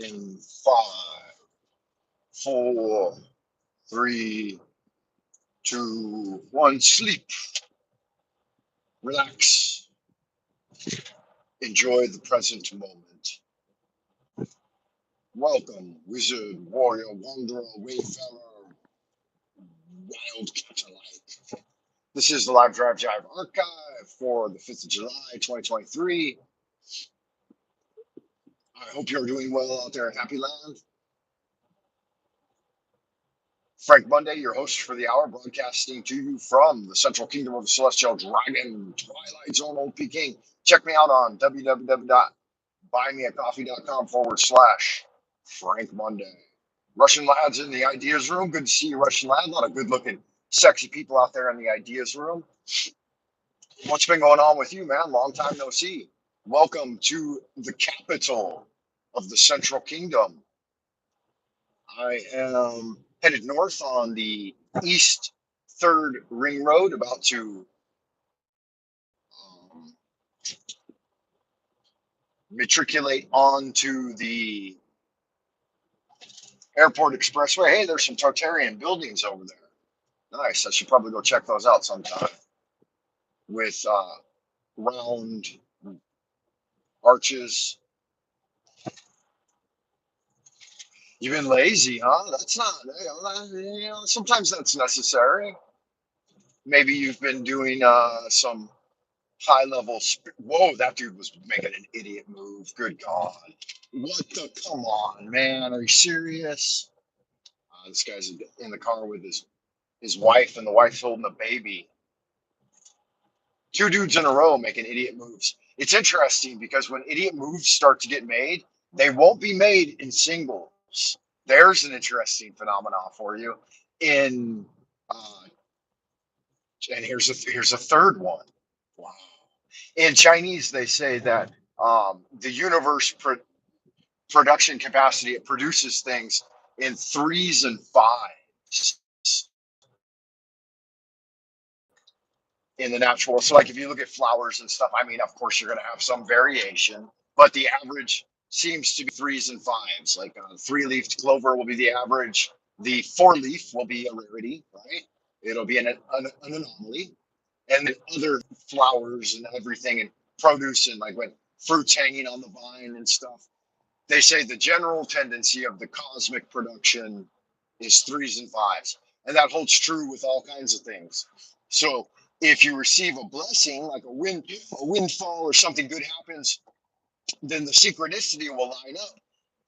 In 5, 4, 3, 2, 1. Sleep. Relax. Enjoy the present moment. Welcome, wizard, warrior, wanderer, wayfarer, wildcat alike. This is the Live Drive Jive archive for the 5th of July, 2023. I hope you're doing well out there in Happy Land. Frank Monday, your host for the hour, broadcasting to you from the Central Kingdom of the Celestial Dragon, Twilight Zone, Old Peking. Check me out on www.buymeacoffee.com/Frank Monday. Russian lads in the ideas room. Good to see you, Russian lad. A lot of good looking, sexy people out there in the ideas room. What's been going on with you, man? Long time no see. Welcome to the capital of the Central Kingdom. I am headed north on the East 3rd Ring Road, about to matriculate onto the Airport Expressway. Hey, there's some Tartarian buildings over there. Nice. I should probably go check those out sometime. With round arches. You've been lazy, huh? That's not, sometimes that's necessary. Maybe you've been doing some high level. Whoa, that dude was making an idiot move. Good God. What the? Come on, man. Are you serious? This guy's in the car with his wife, and the wife's holding a baby. Two dudes in a row making idiot moves. It's interesting because when idiot moves start to get made, they won't be made in singles. There's an interesting phenomenon for you. In and here's a third one. Wow. In Chinese, they say that the universe production capacity, it produces things in 3s and 5s in the natural world. So, like if you look at flowers and stuff, I mean, of course, you're going to have some variation, but the average seems to be 3s and 5s. Like 3-leafed clover will be the average. The 4-leaf will be a rarity, right? It'll be an anomaly. And then other flowers and everything and produce and like when fruits hanging on the vine and stuff. They say the general tendency of the cosmic production is 3s and 5s. And that holds true with all kinds of things. So if you receive a blessing, like a windfall or something good happens, then the synchronicity will line up.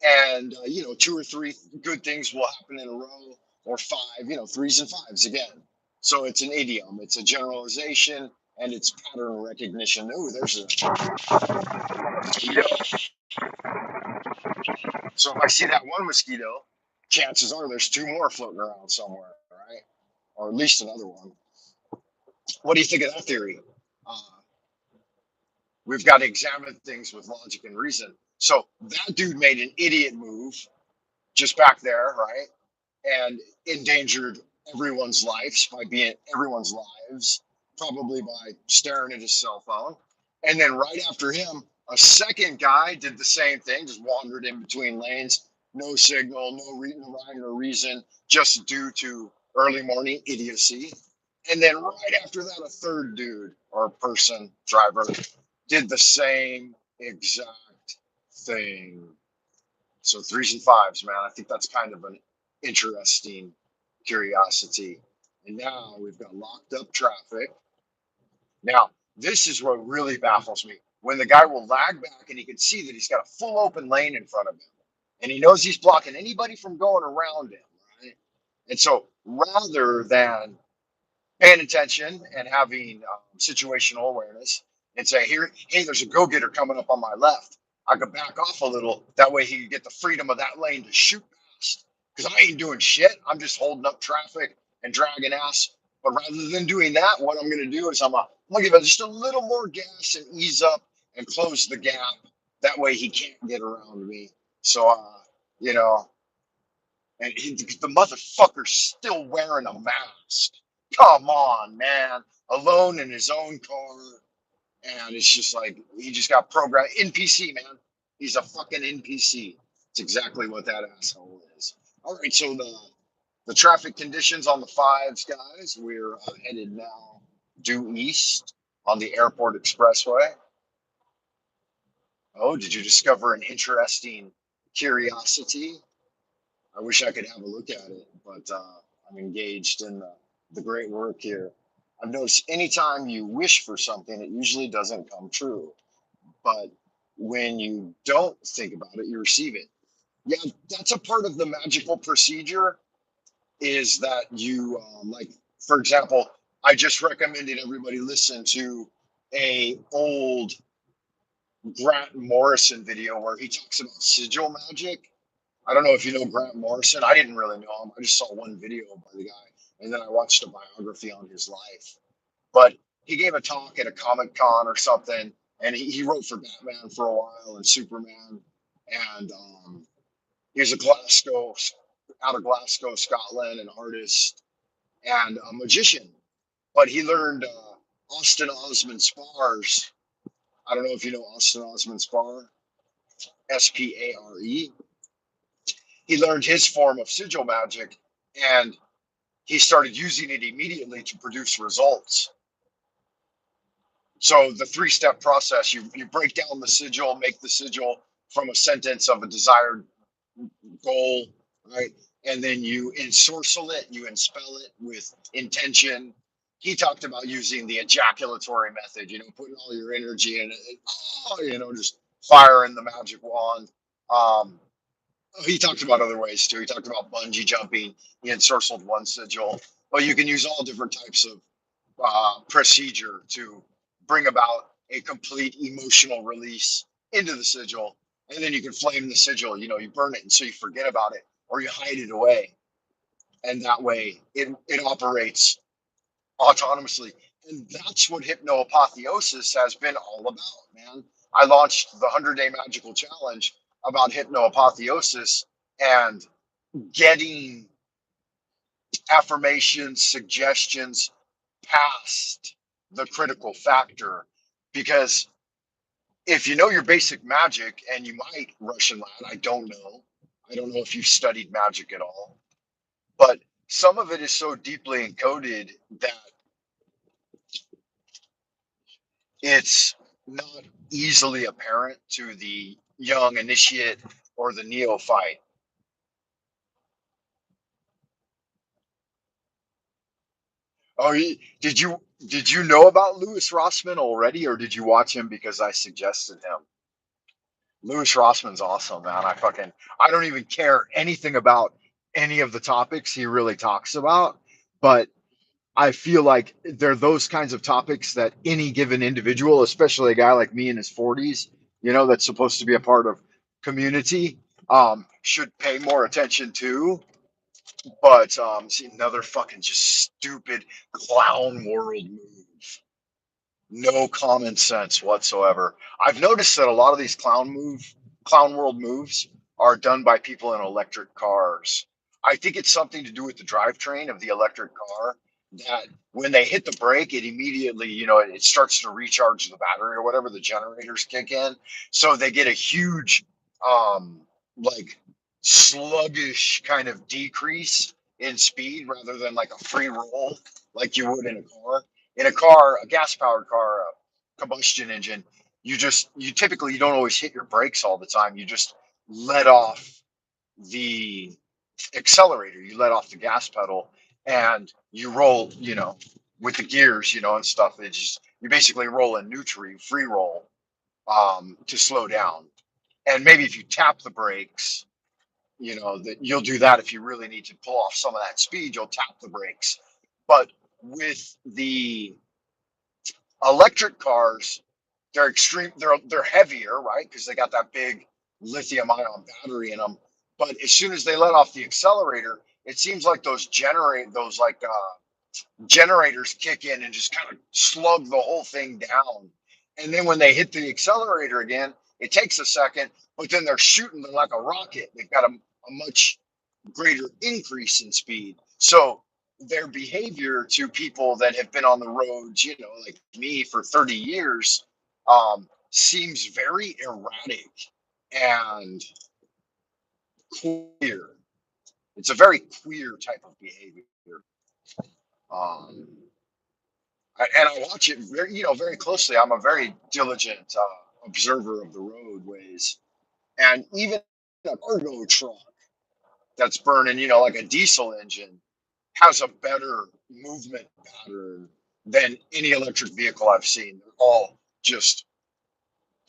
And, 2 or 3 good things will happen in a row, or 5, 3s and 5s again. So it's an idiom, it's a generalization, and it's pattern recognition. Oh, there's a mosquito. So if I see that one mosquito, chances are there's 2 more floating around somewhere, right? Or at least another one. What do you think of that theory? Uh, we've got to examine things with logic and reason. So that dude made an idiot move just back there, right? And endangered everyone's lives by being everyone's lives, probably by staring at his cell phone. And then right after him, a second guy did the same thing, just wandered in between lanes, no signal, no rhyme or reason, just due to early morning idiocy. And then right after that, a third dude or person, driver, did the same exact thing. So 3s and 5s, man. I think that's kind of an interesting curiosity. And now we've got locked up traffic. Now, this is what really baffles me. When the guy will lag back and he can see that he's got a full open lane in front of him. And he knows he's blocking anybody from going around him, right? And so rather than paying attention and having situational awareness and say, hey, there's a go-getter coming up on my left. I could back off a little. That way he could get the freedom of that lane to shoot past. Because I ain't doing shit. I'm just holding up traffic and dragging ass. But rather than doing that, what I'm going to do is I'm going to give it just a little more gas and ease up and close the gap. That way he can't get around me. So, and the motherfucker's still wearing a mask. Come on, man. Alone in his own car. And it's just like, he just got programmed. NPC, man. He's a fucking NPC. It's exactly what that asshole is. All right, so the traffic conditions on the fives, guys. We're headed now due east on the airport expressway. Oh, did you discover an interesting curiosity? I wish I could have a look at it, but I'm engaged in the great work here. I've noticed anytime you wish for something, it usually doesn't come true. But when you don't think about it, you receive it. Yeah, that's a part of the magical procedure is that you, like, for example, I just recommended everybody listen to a old Grant Morrison video where he talks about sigil magic. I don't know if you know Grant Morrison. I didn't really know him. I just saw one video by the guy, and then I watched a biography on his life. But he gave a talk at a Comic Con or something, and he wrote for Batman for a while and Superman, and he's a Glasgow, out of Glasgow, Scotland, an artist and a magician. But he learned Austin Osman spars. I don't know if you know Austin Osman spar, Spare. He learned his form of sigil magic, and he started using it immediately to produce results. So the three-step process, you break down the sigil, make the sigil from a sentence of a desired goal, right? And then you ensorcel it, you enspell it with intention. He talked about using the ejaculatory method, putting all your energy in it, and, just firing the magic wand. Um, he talked about other ways too. He talked about bungee jumping. He ensorcelled one sigil. But you can use all different types of procedure to bring about a complete emotional release into the sigil. And then you can flame the sigil, you burn it and so you forget about it or you hide it away. And that way it operates autonomously. And that's what hypnoapotheosis has been all about, man. I launched the 100-day magical challenge about hypnoapotheosis and getting affirmations, suggestions past the critical factor. Because if you know your basic magic, and you might, Russian lad, I don't know. I don't know if you've studied magic at all, but some of it is so deeply encoded that it's not easily apparent to the young initiate or the neophyte. Oh, did you know about Louis Rossman already, or did you watch him because I suggested him? Louis Rossman's awesome, man. I don't even care anything about any of the topics he really talks about, but I feel like they're those kinds of topics that any given individual, especially a guy like me in his 40s, that's supposed to be a part of community, should pay more attention to. But see, another fucking just stupid clown world move. No common sense whatsoever. I've noticed that a lot of these clown world moves are done by people in electric cars. I think it's something to do with the drivetrain of the electric car that when they hit the brake, it immediately, it starts to recharge the battery or whatever, the generators kick in. So they get a huge, like sluggish kind of decrease in speed rather than like a free roll like you would in a car. In a car, a gas powered car, a combustion engine, you typically, you don't always hit your brakes all the time. You just let off the accelerator, you let off the gas pedal, and you roll, with the gears, and stuff. It's just, you basically roll in neutral, free roll, to slow down. And maybe if you tap the brakes, that you'll do that if you really need to pull off some of that speed, you'll tap the brakes. But with the electric cars, they're heavier, right? Because they got that big lithium ion battery in them. But as soon as they let off the accelerator, it seems like those like generators kick in and just kind of slug the whole thing down. And then when they hit the accelerator again, it takes a second, but then they're shooting them like a rocket. They've got a much greater increase in speed. So their behavior to people that have been on the roads, like me for 30 years, seems very erratic. And queer. It's a very queer type of behavior. Um, and I watch it very, very closely. I'm a very diligent observer of the roadways, and even a cargo truck that's burning, like a diesel engine, has a better movement pattern than any electric vehicle I've seen. They're all just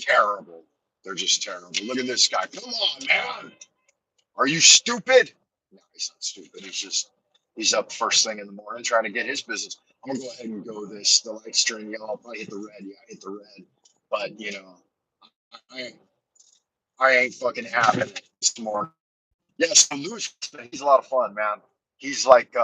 terrible. They're just terrible. Look at this guy. Come on, man. Are you stupid? No, he's not stupid. He's up first thing in the morning trying to get his business. I'm gonna go ahead and go this. The light's turning yellow. I'll probably hit the red. Yeah, I hit the red. But I, I ain't fucking having it this morning. Yeah, so Lewis, he's a lot of fun, man. He's like